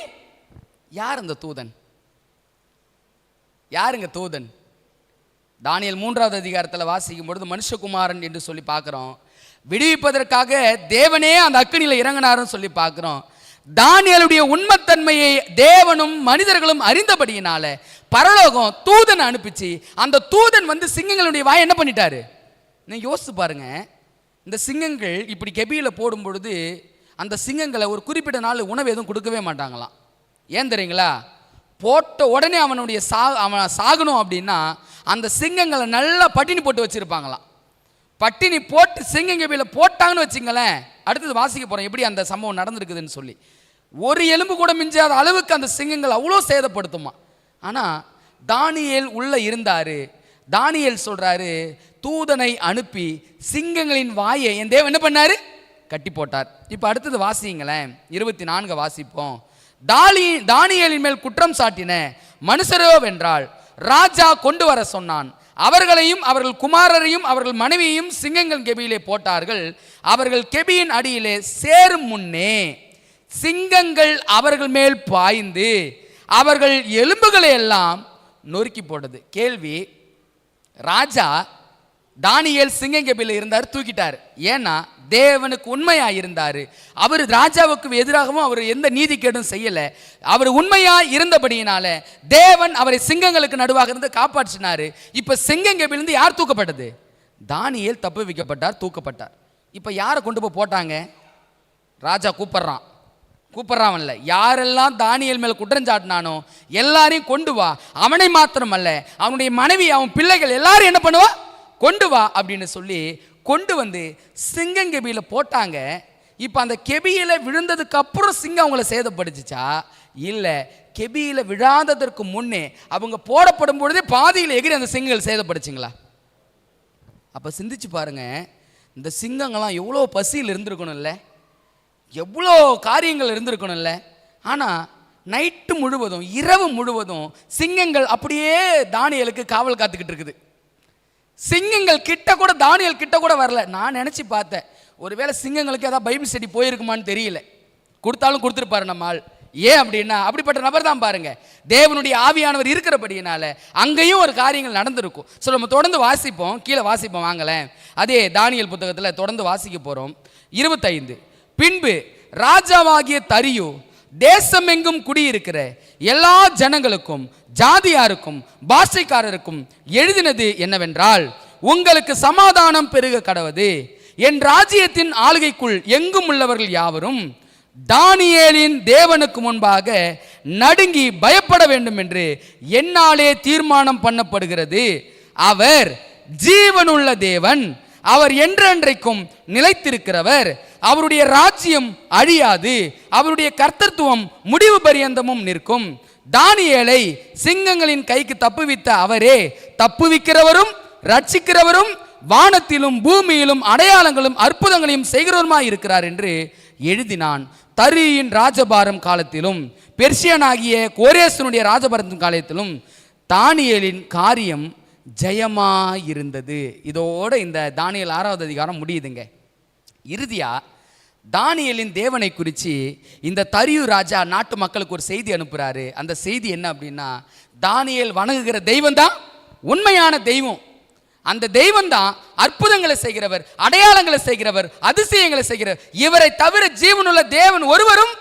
யார் அந்த தூதன்? யாருங்க தூதன்? தானியேல் 3வது அதிகாரத்தில் வாசிக்கும் பொழுது மனுஷகுமாரன் என்று சொல்லி பார்க்கிறோம். விடுவிப்பதற்காக தேவனே அந்த அக்கினியில இறங்கினார்னு சொல்லி பார்க்கிறோம். தானியேலுடைய உண்மைத்தன்மையை தேவனும் மனிதர்களும் அறிந்தபடியினால பரலோகம் தூதனை அனுப்பிச்சு அந்த தூதன் வந்து சிங்கங்களுடைய வாயை என்ன பண்ணிட்டாரு? நீங்க யோசிச்சு பாருங்க. இந்த சிங்கங்கள் இப்படி கெபியில போடும் பொழுது அந்த சிங்கங்களை ஒரு குறிப்பிட்ட நாள் உணவு எதுவும் கொடுக்கவே மாட்டாங்களாம். ஏன் தெரியுங்களா? போட்ட உடனே அவன் சாகணும் அப்படின்னா அந்த சிங்கங்களை நல்லா பட்டினி போட்டு வச்சிருப்பாங்களாம். பட்டினி போட்டு சிங்கம் கெபியில் போட்டாங்கன்னு வச்சுங்களேன், அடுத்தது வாசிக்க போகிறோம் எப்படி அந்த சம்பவம் நடந்திருக்குதுன்னு சொல்லி. ஒரு எலும்பு கூட மிஞ்சாத அளவுக்கு அந்த சிங்கங்கள் அவ்வளோ சேதப்படுத்துமா. ஆனால் தானியேல் உள்ள இருந்தாரு. தானியேல் சொல்றாரு, தூதனை அனுப்பி சிங்கங்களின் வாயை என் தேவன் என்ன பண்ணாரு? கட்டி போட்டார். இப்போ அடுத்தது வாசிங்களேன், 24 வாசிப்போம். தானியேலின் மேல் குற்றம் சாட்டின மனுஷரோ வென்றால் ராஜா கொண்டு வர சொன்னான். அவர்களையும் அவர்கள் குமாரரையும் அவர்கள் மனைவியையும் சிங்கங்கள் கெபியிலே போட்டார்கள். அவர்கள் கெபியின் அடியிலே சேரும் முன்னே சிங்கங்கள் அவர்கள் மேல் பாய்ந்து அவர்கள் எலும்புகளை எல்லாம் நொறுக்கி போட்டது. கேள்வி, ராஜா தானியேல் சிங்கம் கெபியில் இருந்தார், தூக்கிட்டார். ஏன்னா தேவனுக்கு உண்மையா இருந்தாரு. அவர் ராஜாவுக்கு எதிராகவும் அவர் எந்த நீதிகேடும் செய்யல. அவர் உண்மையா இருந்தபடியினால தேவன் அவரை சிங்கங்களுக்கு நடுவாக இருந்து காப்பாற்றினாரு. இப்ப சிங்கம் கெபிலிருந்து யார் தூக்கப்பட்டது? தானியேல் தப்பு வைக்கப்பட்டார், தூக்கப்பட்டார். இப்ப யாரை கொண்டு போய் போட்டாங்க? ராஜா கூப்பிடுறான்ல, யாரெல்லாம் தானியேல் மேல் குற்றஞ்சாட்டினானோ எல்லாரையும் கொண்டு வா. அவனை மாத்திரம் அல்ல, அவனுடைய மனைவி, அவன் பிள்ளைகள் எல்லாரும் என்ன பண்ணுவா? கொண்டு வா அப்படின்னு சொல்லி கொண்டு வந்து சிங்கம் கெபியில போட்டாங்க. இப்போ அந்த கெபியில விழுந்ததுக்கு அப்புறம் சிங்கம் அவங்கள சேதப்படுத்துச்சா? இல்லை, கெபியில விழாததற்கு முன்னே அவங்க போடப்படும் பொழுதே பாதியில் எகிரி அந்த சிங்கங்கள் சேதப்படுச்சுங்களா? அப்போ சிந்திச்சு பாருங்க, இந்த சிங்கங்கள்லாம் எவ்வளோ பசியில் இருந்திருக்கணும்ல, எவ்வளோ காரியங்கள் இருந்திருக்கணும்ல. ஆனால் நைட்டு முழுவதும் இரவு முழுவதும் சிங்கங்கள் அப்படியே தானியேலுக்கு காவல் காத்துக்கிட்டு இருக்குது. சிங்கங்கள் கிட்ட கூட தானியேல் கிட்ட கூட வரல. நான் நினச்சி பார்த்தேன், ஒருவேளை சிங்கங்களுக்கு ஏதாவது பைபிள் ஸ்டடி போயிருக்குமான்னு தெரியல. கொடுத்தாலும் கொடுத்துருப்பாரு நம்ம ஆள். ஏன் அப்படின்னா அப்படிப்பட்ட நபர் தான் பாருங்க, தேவனுடைய ஆவியானவர் இருக்கிறபடியினால அங்கேயும் ஒரு காரியங்கள் நடந்திருக்கும். ஸோ நம்ம தொடர்ந்து வாசிப்போம், கீழே வாசிப்போம் வாங்கலேன். அதே தானியேல் புத்தகத்தில் தொடர்ந்து வாசிக்க போகிறோம். 25. பின்பு ராஜாவாகிய தரியு தேசமெங்கும் குடியிருக்கிற எல்லா ஜனங்களுக்கும் ஜாதியாருக்கும் பாஷைக்காரருக்கும் எழுதினது என்னவென்றால், உங்களுக்கு சமாதானம் பெருக கடவது. என் ராஜ்யத்தின் ஆளுகைக்குள் எங்கும் உள்ளவர்கள் யாவரும் தானியேலின் தேவனுக்கு முன்பாக நடுங்கி பயப்பட வேண்டும் என்று என்னாலே தீர்மானம் பண்ணப்படுகிறது. அவர் ஜீவனுள்ள தேவன், அவர் என்றென்றைக்கும் நிலைத்திருக்கிறவர். அவருடைய ராஜ்யம் அழியாது, அவருடைய கர்த்தத்துவம் முடிவு பரியந்தமும் நிற்கும். தானியேலை சிங்கங்களின் கைக்கு தப்புவித்த அவரே தப்புவிக்கிறவரும் ரட்சிக்கிறவரும் வானத்திலும் பூமியிலும் அடையாளங்களும் அற்புதங்களையும் செய்கிறவருமாய் இருக்கிறார் என்று எழுதினான். தரியின் ராஜபாரம் காலத்திலும் பெர்சியனாகிய கோரேசனுடைய ராஜபாரத்தின் காலத்திலும் தானியேலின் காரியம் ஜெயமாயிருந்தது. இதோட இந்த தானியேல் 6வது அதிகாரம் முடியுதுங்க. இறுதியா தானியேலின் தேவனை குறித்து இந்த தரியு ராஜா நாட்டு மக்களுக்கு ஒரு செய்தி அனுப்புகிறாரு. அந்த செய்தி என்ன அப்படின்னா, தானியேல் வணங்குகிற தெய்வம் தான் உண்மையான தெய்வம். அந்த தெய்வம் தான் அற்புதங்களை செய்கிறவர், அடையாளங்களை செய்கிறவர், அதிசயங்களை செய்கிறவர். இவரை தவிர ஜீவனுள்ள தேவன் ஒருவரும்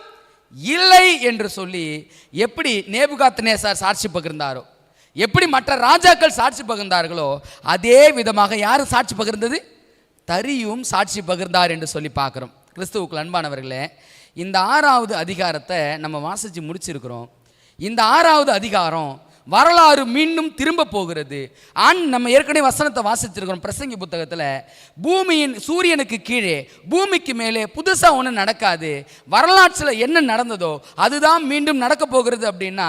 இல்லை என்று சொல்லி எப்படி நேபுகாத்நேசார் சாட்சி பகிர்ந்தாரோ, எப்படி மற்ற ராஜாக்கள் சாட்சி பகிர்ந்தார்களோ, அதே விதமாக யாரும் சாட்சி பகிர்ந்தது? தரியும் சாட்சி பகிர்ந்தார் என்று சொல்லி பார்க்குறோம். கிறிஸ்துவுக்குள் அன்பானவர்களே, இந்த 6வது அதிகாரத்தை நம்ம வாசித்து முடிச்சிருக்கிறோம். இந்த 6வது அதிகாரம் வரலாறு மீண்டும் திரும்ப போகிறது. நம்ம ஏற்கனவே வசனத்தை வாசிச்சிருக்கிறோம் பிரசங்கி புத்தகத்தில். பூமியின் சூரியனுக்கு கீழே பூமிக்கு மேலே புதுசாக ஒன்றும் நடக்காது. வரலாற்றில் என்ன நடந்ததோ அதுதான் மீண்டும் நடக்க போகிறது அப்படின்னா,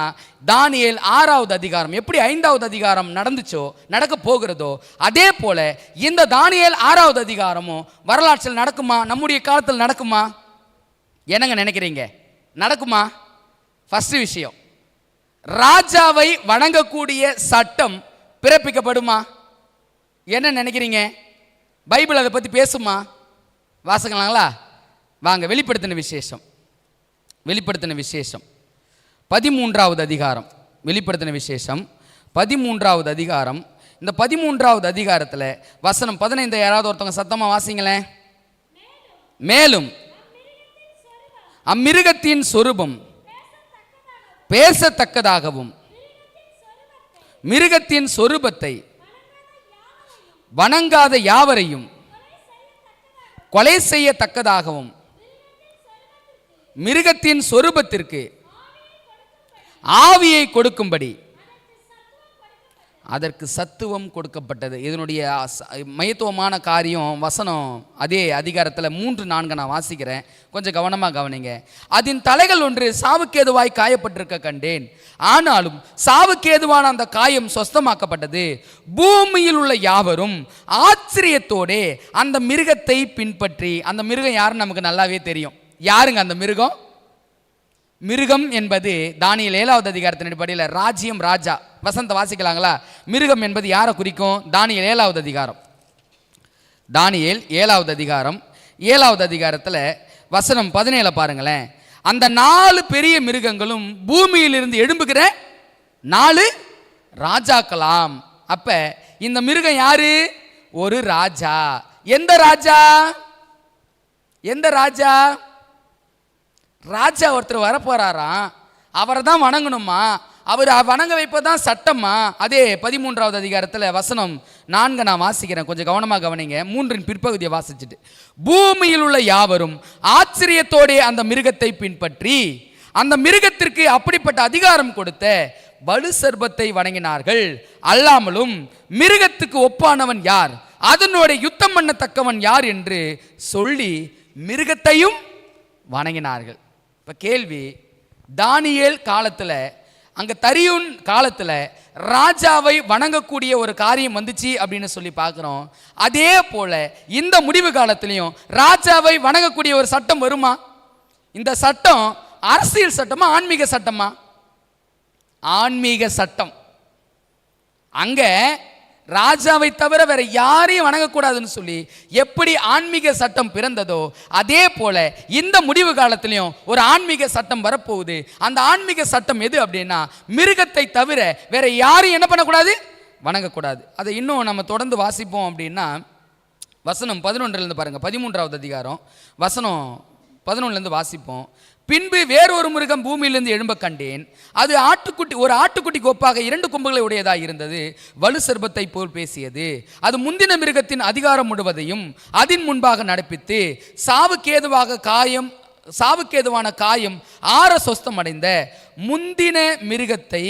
தானியேல் 6வது அதிகாரம் எப்படி 5வது அதிகாரம் நடந்துச்சோ நடக்க போகிறதோ, அதே போல இந்த தானியேல் 6வது அதிகாரமும் வரலாற்றில் நடக்குமா? நம்முடைய காலத்தில் நடக்குமா? என்னங்க நினைக்கிறீங்க? நடக்குமா? ஃபர்ஸ்ட் விஷயம், ராஜாவை வணங்கக்கூடிய சட்டம் பிறப்பிக்கப்படுமா? என்ன நினைக்கிறீங்க? பைபிள் அதை பற்றி பேசுமா? வாசிக்கலாங்களா? வாங்க. வெளிப்படுத்தின விசேஷம் 13வது அதிகாரம். வெளிப்படுத்தின விசேஷம் 13வது அதிகாரம். இந்த 13வது அதிகாரத்தில் வசனம் 15 யாராவது ஒருத்தவங்க சத்தமாக வாசிங்களேன். மேலும் அம்மிருகத்தின் சொரூபம் பேசத்தக்கதாகவும் மிருகத்தின் சொரூபத்தை வணங்காத யாவரையும் கொலை செய்யத்தக்கதாகவும் மிருகத்தின் சொரூபத்திற்கு ஆவியை கொடுக்கும்படி அதற்கு சத்துவம் கொடுக்கப்பட்டது. இதனுடைய மையத்துவமான காரியம் வசனம் அதே அதிகாரத்தில் 3-4 நான் வாசிக்கிறேன், கொஞ்சம் கவனமாக கவனிங்க. அதன் தலைகள் ஒன்று சாவுக்கேதுவாய் காயப்பட்டிருக்க கண்டேன், ஆனாலும் சாவுக்கேதுவான அந்த காயம் சொஸ்தமாக்கப்பட்டது. பூமியில் உள்ள யாவரும் ஆச்சரியத்தோடே அந்த மிருகத்தை பின்பற்றி, அந்த மிருகம் யாருன்னு நமக்கு நல்லாவே தெரியும். யாருங்க அந்த மிருகம்? மிருகம் என்பது தானியேல் 7வது அதிகாரத்தின் அடிப்படையில் ராஜ்யம், ராஜா. வசந்த வாசிக்கலாங்களா? மிருகம் என்பது யாரை குறிக்கும்? தானியேல் 7வது அதிகாரம். தானியேல் 7வது அதிகாரம் 7வது அதிகாரத்தில் வசனம் 17 பாருங்களேன். அந்த 4 பெரிய மிருகங்களும் பூமியிலிருந்து எழும்புகிற 4 ராஜாக்களாம். அப்ப இந்த மிருகம் யாரு? ஒரு ராஜா. எந்த ராஜா? எந்த ராஜா? ராஜா ஒருத்தர் வரப்போறாராம், அவரை தான் வணங்கணுமா, அவர் வணங்க வைப்பதான் சட்டமா. அதே 13வது அதிகாரத்தில் வசனம் 4 நான் வாசிக்கிறேன், கொஞ்சம் கவனமாக கவனிங்க. 3 பிற்பகுதியை வாசிச்சுட்டு, பூமியில் உள்ள யாவரும் ஆச்சரியத்தோடே அந்த மிருகத்தை பின்பற்றி அந்த மிருகத்திற்கு அப்படிப்பட்ட அதிகாரம் கொடுத்த வலு சர்பத்தை வணங்கினார்கள். அல்லாமலும் மிருகத்துக்கு ஒப்பானவன் யார், அதனோட யுத்தம் பண்ணத்தக்கவன் யார் என்று சொல்லி மிருகத்தையும் வணங்கினார்கள். இப்போ கேள்வி, தானியேல் காலத்தில், அங்கே தரியுன் காலத்தில் ராஜாவை வணங்கக்கூடிய ஒரு காரியம் வந்துச்சு அப்படின்னு சொல்லி பார்க்குறோம். அதே போல இந்த முடிவு காலத்திலையும் ராஜாவை வணங்கக்கூடிய ஒரு சட்டம் வருமா? இந்த சட்டம் அரசியல் சட்டமா ஆன்மீக சட்டமா? ஆன்மீக சட்டம். அங்கே ராஜாவை தவிர வேற யாரையும் வணங்கக்கூடாதுன்னு சொல்லி எப்படி ஆன்மீக சட்டம் பிறந்ததோ அதே போல இந்த முடிவு காலத்திலையும் ஒரு ஆன்மீக சட்டம் வரப்போகுது. அந்த ஆன்மீக சட்டம் எது அப்படின்னா, மிருகத்தை தவிர வேற யாரையும் என்ன பண்ணக்கூடாது? வணங்கக்கூடாது. அதை இன்னும் நம்ம தொடர்ந்து வாசிப்போம் அப்படின்னா, வசனம் 11 பாருங்க. 13வது அதிகாரம் வசனம் 11 வாசிப்போம். பின்பு வேறொரு மிருகம் பூமியிலிருந்து எழும்ப கண்டேன். அது ஒரு ஆட்டுக்குட்டிக்கு ஒப்பாக 2 கொம்புகளை உடையதாக இருந்தது. வலு சர்பத்தை போல் பேசியது. அது முந்தின மிருகத்தின் அதிகாரம் முழுவதையும் அதன் முன்பாக நடப்பித்து சாவுக்கேதுவான காயம் ஆற சொஸ்தம் அடைந்த முந்தின மிருகத்தை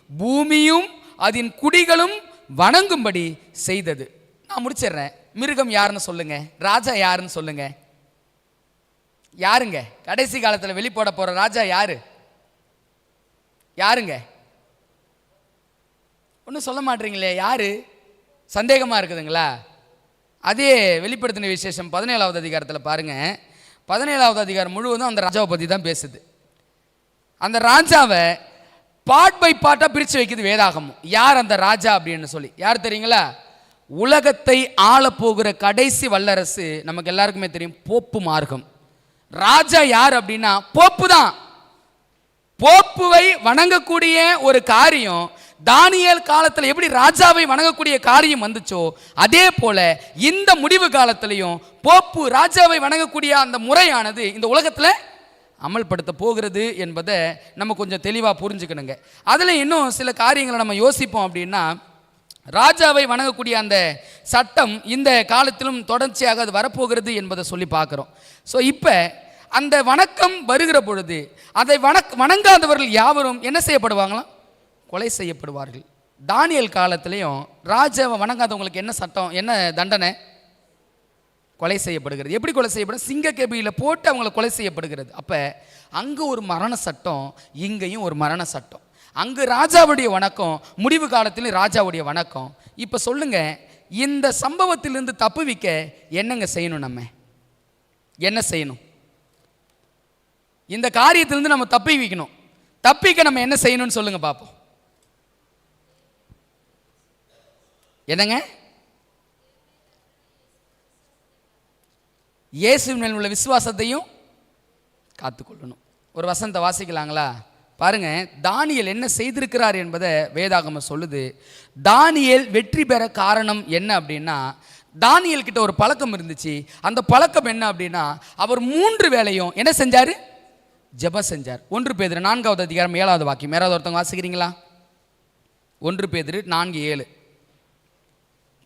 பூமியும் அதன் குடிகளும் வணங்கும்படி செய்தது. நான் முடிச்சிடுறேன். மிருகம் யாருன்னு சொல்லுங்க, ராஜா யாருன்னு சொல்லுங்க. யாருங்க கடைசி காலத்தில் வெளிப்பட போற ராஜா? யாருங்க? ஒன்றும் சொல்ல மாட்டீங்களே. யாரு? சந்தேகமா இருக்குதுங்களா? அதே வெளிப்படுத்தின விசேஷம் 17வது அதிகாரத்தில் பாருங்க, 17வது அதிகாரம் முழுவதும் அந்த ராஜாவை பற்றி தான் பேசுது. அந்த ராஜாவை பார்ட் பை பார்ட்டாக பிரித்து வைக்குது வேதாகமும். யார் அந்த ராஜா அப்படின்னு சொல்லி, யார் தெரியுங்களா? உலகத்தை ஆளப்போகிற கடைசி வல்லரசு நமக்கு எல்லாருக்குமே தெரியும், போப்பு மார்க்கம். ராஜா யார் அப்படின்னா போப்பு தான். போப்புவை வணங்கக்கூடிய ஒரு காரியம் தானியேல் காலத்தில் எப்படி ராஜாவை வணங்கக்கூடிய காரியம் வந்துச்சோ, அதே போல இந்த முடிவு காலத்திலையும் போப்பு ராஜாவை வணங்கக்கூடிய அந்த முறையானது இந்த உலகத்தில் அமல்படுத்த போகிறது என்பதை நம்ம கொஞ்சம் தெளிவாக புரிஞ்சுக்கணுங்க. அதில் இன்னும் சில காரியங்களை நம்ம யோசிப்போம் அப்படின்னா, ராஜாவை வணங்கக்கூடிய அந்த சட்டம் இந்த காலத்திலும் தொடர்ச்சியாக அது வரப்போகிறது என்பதை சொல்லி பார்க்குறோம். ஸோ இப்போ அந்த வணக்கம் வருகிற பொழுது அதை வணங்காதவர்கள் யாவரும் என்ன செய்யப்படுவாங்களாம்? கொலை செய்யப்படுவார்கள். தானியேல் காலத்திலையும் ராஜாவை வணங்காதவங்களுக்கு என்ன சட்டம், என்ன தண்டனை? கொலை செய்யப்படுகிறது. எப்படி கொலை செய்யப்படும்? சிங்கக்கேபியில் போட்டு அவங்களை கொலை செய்யப்படுகிறது. அப்போ அங்கே ஒரு மரண சட்டம், இங்கேயும் ஒரு மரண சட்டம். அங்கு ராஜாவுடைய வணக்கம், முடிவு காலத்திலும் ராஜாவுடைய வணக்கம். இப்போ சொல்லுங்க, இந்த சம்பவத்திலிருந்து தப்புவிக்க என்னங்க செய்யணும்? நம்ம என்ன செய்யணும்? இந்த காரியத்திலிருந்து நம்ம தப்பிக்கணும். தப்பிக்க நம்ம என்ன செய்யணும்னு சொல்லுங்க பார்ப்போம். என்னங்க? இயேசுவின் மேல் உள்ள விசுவாசத்தையும் காத்துக்கொள்ளணும். ஒரு வசனத்தை வாசிக்கலாங்களா? பாருங்க, தானியேல் என்ன செய்திருக்கிறார் என்பதை வேதாகமம் சொல்லுது. தானியேல் வெற்றி பெற காரணம் என்ன அப்படின்னா, தானியேல் கிட்ட ஒரு பழக்கம் இருந்துச்சு. அந்த பழக்கம் என்ன அப்படின்னா, அவர் 3 வேளையும் என்ன செஞ்சார்? ஜெபம் செஞ்சார். 1 பேதுரு 4வது அதிகாரம் 7வது வாக்கியம். யாராவது ஒருத்தவங்க வாசிக்கிறீங்களா? 1 பேதுரு 4:7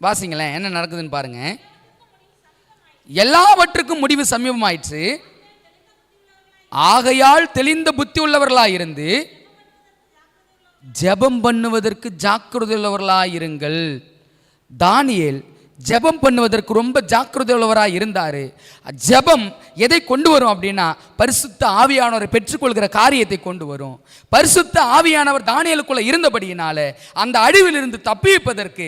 வாசிங்களேன். என்ன நடக்குதுன்னு பாருங்க. எல்லாவற்றுக்கும் முடிவு சமீபமாயிற்று, ஆகையால் தெளிந்த புத்தி உள்ளவர்களாயிருந்து ஜெபம் பண்ணுவதற்கு ஜாக்கிரதை உள்ளவர்களாயிருங்கள். தானியேல் ஜெபம் பண்ணுவதற்கு ரொம்ப ஜாக்கிரதை உள்ளவராக இருந்தார். ஜெபம் எதை கொண்டு வரும் அப்படின்னா, பரிசுத்த ஆவியானவரை பெற்றுக்கொள்கிற காரியத்தை கொண்டு வரும். பரிசுத்த ஆவியானவர் தானியேலுக்குள்ள இருந்தபடியினால அந்த அழிவிலிருந்து தப்பிப்பதற்கு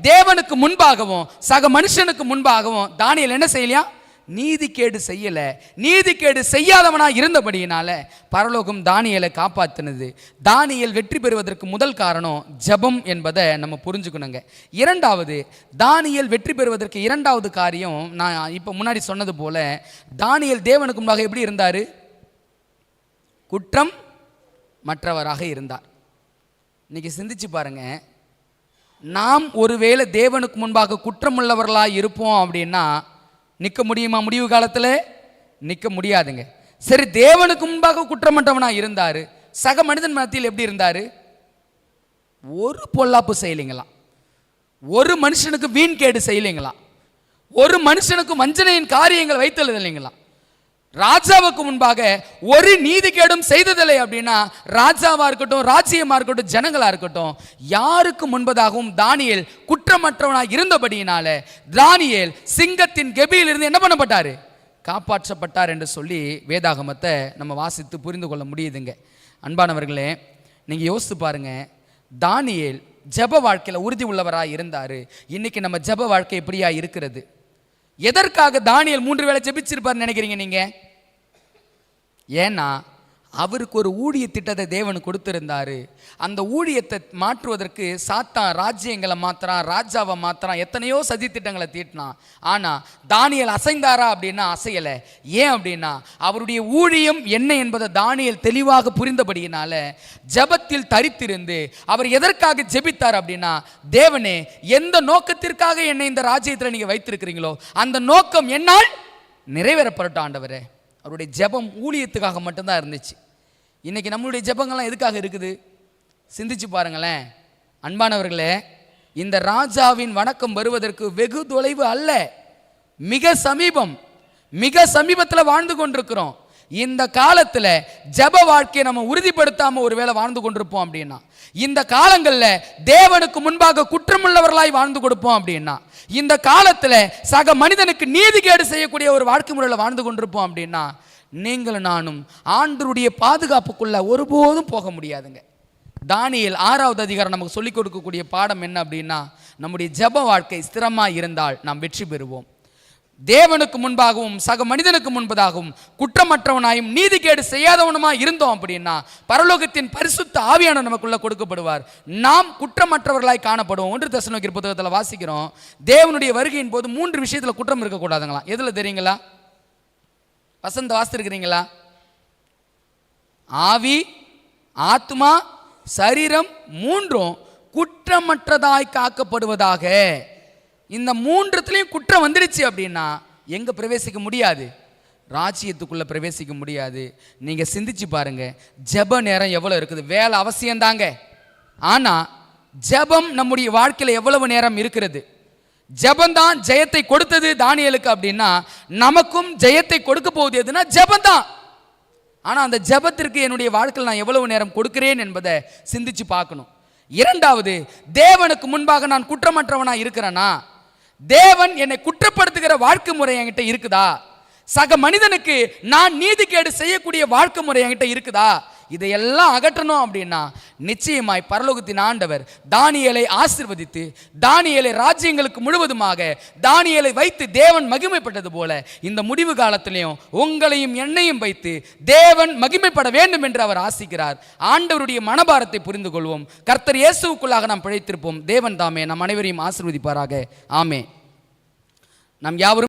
தேவனுக்கு முன்பாகவும் சக மனுஷனுக்கு முன்பாகவும் தானியேல் என்ன செய்யலையா? நீதிகேடு செய்யல. நீதிகேடு செய்யாதவனா இருந்தபடியினால பரலோகம் தானியேலை காப்பாத்தினது. தானியேல் வெற்றி பெறுவதற்கு முதல் காரணம் ஜெபம் என்பதை நம்ம புரிஞ்சுக்கணுங்க. இரண்டாவது, தானியேல் வெற்றி பெறுவதற்கு இரண்டாவது காரியம், நான் இப்போ முன்னாடி சொன்னது போல, தானியேல் தேவனுக்கு முன்பாக எப்படி இருந்தார்? குற்றம் மற்றவராக இருந்தார். இன்னைக்கு சிந்திச்சு பாருங்க, நாம் ஒருவேளை தேவனுக்கு முன்பாக குற்றமுள்ளவர்களாக இருப்போம் அப்படின்னா நிற்க முடியுமா? முடிவு காலத்தில் நிற்க முடியாதுங்க. சரி, தேவனுக்கு முன்பாக குற்றமற்றவனா இருந்தார், சக மனிதன் மத்தியில் எப்படி இருந்தார்? ஒரு பொல்லாப்பு செய்யலைங்களாம், ஒரு மனுஷனுக்கு வீண்கேடு செய்யலைங்களாம், ஒரு மனுஷனுக்கு வஞ்சனையின் காரியங்கள் வைத்தல் இல்லைங்களாம். ராஜாவுக்கு முன்பாக ஒரு நீதிகேடும் செய்ததில்லை அப்படின்னா, ராஜாவா இருக்கட்டும், ராஜ்யமா இருக்கட்டும், ஜனங்களா இருக்கட்டும், யாருக்கு முன்பதாகவும் தானியேல் குற்றமற்றவனாக இருந்தபடியினால தானியேல் சிங்கத்தின் கெபியிலிருந்து என்ன பண்ணப்பட்டார்? காப்பாற்றப்பட்டார் என்று சொல்லி வேதாகமத்தை நம்ம வாசித்து புரிந்து கொள்ள முடியுதுங்க. அன்பானவர்களே, நீங்க யோசித்து பாருங்க, தானியேல் ஜெப வாழ்க்கையில் உறுதி உள்ளவராக இருந்தார். இன்னைக்கு நம்ம ஜெப வாழ்க்கை எப்படியா இருக்கிறது? எதற்காக தானியேல் 3 வேளை ஜெபிச்சிருப்பார் நினைக்கிறீங்க நீங்க? ஏன்னா அவருக்கு ஒரு ஊழிய திட்டத்தை தேவன் கொடுத்திருந்தாரு. அந்த ஊழியத்தை மாற்றுவதற்கு சாத்தான் ராஜ்யங்களை மாத்திரான், ராஜாவை மாத்திரான், எத்தனையோ சதி திட்டங்களை தீட்டினான். ஆனா தானியேல் அசைந்தாரா அப்படின்னா அசையலை. ஏன் அப்படின்னா அவருடைய ஊழியம் என்ன என்பதை தானியேல் தெளிவாக புரிந்தபடியினால ஜெபத்தில் தரித்திருந்து அவர் எதற்காக ஜெபித்தார் அப்படின்னா, தேவனே, எந்த நோக்கத்திற்காக என்னை இந்த ராஜ்யத்தில் நீங்க வைத்திருக்கிறீங்களோ அந்த நோக்கம் என்னால் நிறைவேறப்படட்டும் ஆண்டவரே. அவருடைய ஜெபம் ஊழியத்துக்காக மட்டும்தான் இருந்துச்சு. இன்னைக்கு நம்மளுடைய ஜெபங்கள்லாம் எதுக்காக இருக்குது? சிந்திச்சு பாருங்களேன். அன்பானவர்களே, இந்த ராஜாவின் வணக்கம் வருவதற்கு வெகு தொலைவு அல்ல, மிக சமீபம், மிக சமீபத்தில் வாழ்ந்து கொண்டிருக்கிறோம். இந்த காலத்தில் ஜெப வாழ்க்கையை நம்ம உறுதிப்படுத்தாம ஒருவேளை வாழ்ந்து கொண்டிருப்போம் அப்படின்னா, இந்த காலங்களில் தேவனுக்கு முன்பாக குற்றமுள்ளவர்களாய் வாழ்ந்து கொடுப்போம் அப்படின்னா, இந்த காலத்தில் சக மனிதனுக்கு நீதிகேடு செய்யக்கூடிய ஒரு வாழ்க்கை முறையில் வாழ்ந்து கொண்டிருப்போம் அப்படின்னா, நீங்களும் நானும் ஆண்டவருடைய பாதுகாப்புக்குள்ள ஒருபோதும் போக முடியாதுங்க. தானியேல் 6வது அதிகாரம் நமக்கு சொல்லிக் கொடுக்கக்கூடிய பாடம் என்ன அப்படின்னா, நம்முடைய ஜெப வாழ்க்கை ஸ்திரமாக இருந்தால் நாம் வெற்றி பெறுவோம். தேவனுக்கு முன்பாகவும் சக மனிதனுக்கு முன்பதாகவும் குற்றமற்றவனாயும் நீதிகேடு செய்யாதவனுமா இருந்தோம் அப்படின்னா பரலோகத்தின் பரிசுத்த ஆவியான நமக்குள்ள கொடுக்கப்படுவார். நாம் குற்றமற்றவர்களாய் காணப்படுவோம். 1 தெசலோனிக்கேயர் புத்தகத்தில் வாசிக்கிறோம், தேவனுடைய வருகையின் போது 3 விஷயத்தில் குற்றம் இருக்கக்கூடாதுங்களா. எதுல தெரியுங்களா? வசந்த வாசித்திருக்கிறீங்களா? ஆவி, ஆத்மா, சரீரம் 3ம் குற்றமற்றதாய் காக்கப்படுவதாக. இந்த 3த்துலயும் குற்றம் வந்துடுச்சு அப்படின்னா எங்க பிரவேசிக்க முடியாது? ராஜ்யத்துக்குள்ள பிரவேசிக்க முடியாது. நீங்க சிந்திச்சு பாருங்க, ஜெப நேரம் எவ்வளவு இருக்குது. வேலை அவசியம்தாங்க, ஆனா ஜெபம் நம்முடைய வாழ்க்கையில எவ்வளவு நேரம் இருக்கிறது? ஜெபந்தான் ஜெயத்தை கொடுத்தது தானியேலுக்கு அப்படின்னா நமக்கும் ஜெயத்தை கொடுக்க போகுது எதுனா ஜெபந்தான். ஆனா அந்த ஜெபத்திற்கு என்னுடைய வாழ்க்கையில் நான் எவ்வளவு நேரம் கொடுக்கிறேன் என்பதை சிந்திச்சு பார்க்கணும். இரண்டாவது, தேவனுக்கு முன்பாக நான் குற்றமற்றவனா இருக்கிறேனா? தேவன் என்னை குற்றப்படுத்துகிற வாழ்க்கை முறை என்கிட்ட இருக்குதா? சக மனிதனுக்கு நான் நீதிகேடு செய்யக்கூடிய வாழ்க்கை முறை என்கிட்ட இருக்குதா? இதையெல்லாம் அகற்றணும் அப்படின்னா நிச்சயமாய் பரலோகத்தின் ஆண்டவர் தானியேலை ஆசீர்வதித்து தானியேலை ராஜ்யங்களுக்கு முழுவதுமாக தானியேலை வைத்து தேவன் மகிமைப்பட்டது போல இந்த முடிவு காலத்திலையும் உங்களையும் என்னையும் வைத்து தேவன் மகிமைப்பட வேண்டும் என்று அவர் ஆசிக்கிறார். ஆண்டவருடைய மனபாரத்தை புரிந்து கொள்வோம். கர்த்தர் இயேசுவுக்குள்ளாக நாம் பிழைத்திருப்போம். தேவன் தாமே நம் அனைவரையும் ஆசீர்வதிப்பாராக. ஆமென். நாம் யாவரும்